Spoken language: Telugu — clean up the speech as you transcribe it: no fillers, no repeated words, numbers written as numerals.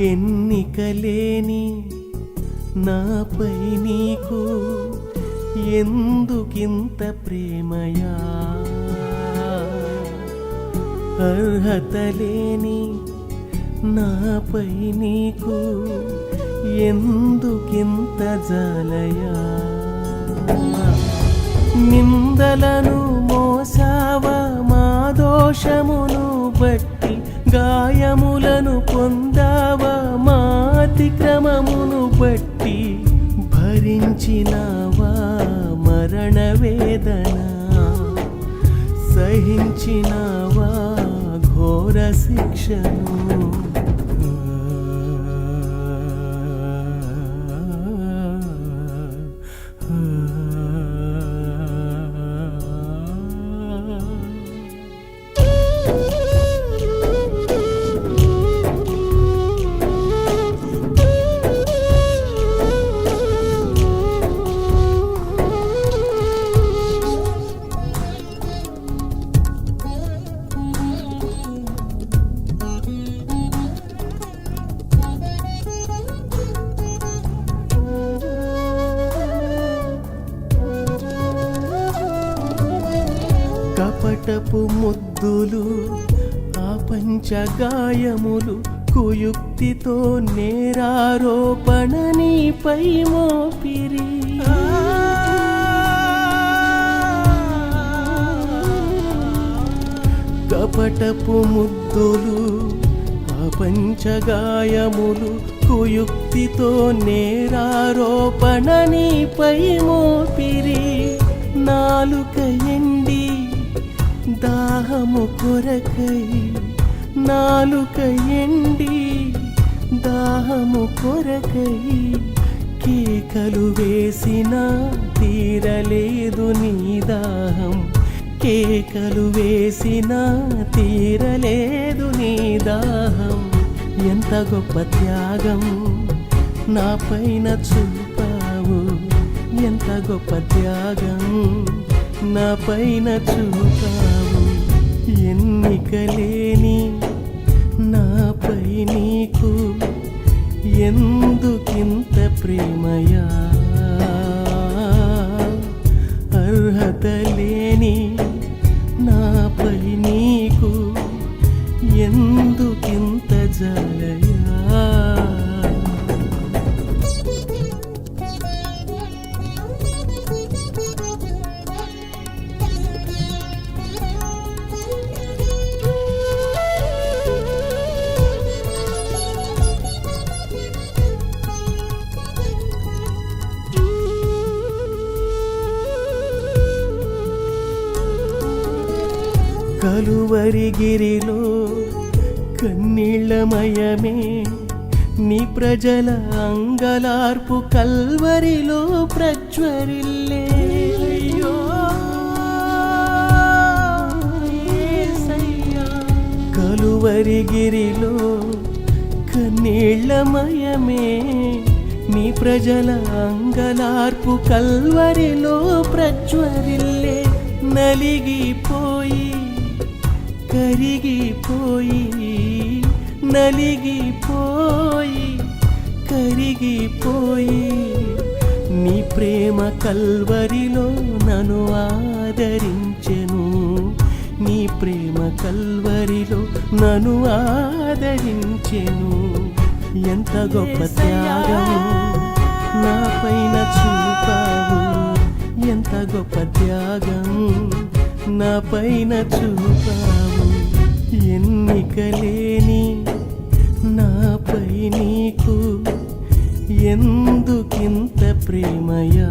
ఎన్నికలేని నాపై నీకు ఎందుకింత ప్రేమయా? అర్హత లేని నాపై నీకు ఎందుకింత జాలయా? నిందలను మోసావా మా దోషమును బట్టి, గాయములను పొందావా మా అతిక్రమమును బట్టి, భరించినావా మరణ వేదన, సహించినావా ఘోర శిక్షను. కపటపు ముద్దులు ఆ పంచగాయములు, కుయుక్తితో నేరారోపణ నీపై మోపిరి. కపటపు ముద్దులు ఆ పంచగాయములు, కుయుక్తితో నేరారోపణ నీపై మోపిరి. నాలుక ఎండి దాహము కొరకై, నాలుక ఎండి దాహము కొరకై, కేకలు వేసిన తీరలేదు నీ దాహం, కేకలు వేసిన తీరలేదు నీ దాహం. ఎంత గొప్ప త్యాగం నా పైన చూపావు, ఎంత గొప్ప త్యాగం నా పైన చూపావు. ఎన్నికలేని నాపై నీకు ఎందుకింత ప్రేమయా? అర్హత లేని నాపై నీకు ఎందుకింత జాలయా? కలువరిగిరిలో కన్నీళ్లమయమే నీ ప్రజల అంగలార్పు, కల్వరిలో ప్రజ్వరిల్లే. కలువరిగిరిలో కన్నీళ్లమయమే నీ ప్రజల అంగలార్పు, కల్వరిలో ప్రజ్వరిల్లే. నలిగిపోయి కరిగిపోయి, నలిగిపోయి కరిగిపోయి, నీ ప్రేమ కల్వరిలో నన్ను ఆదరించెను, నీ ప్రేమ కల్వరిలో నన్ను ఆదరించెను. ఎంత గొప్ప త్యాగము నా పైన చూపావు, ఎంత గొప్ప త్యాగం నా పైన చూపావు. ఎన్నికలేని నాపై నీకు ఎందుకింత ప్రేమయా?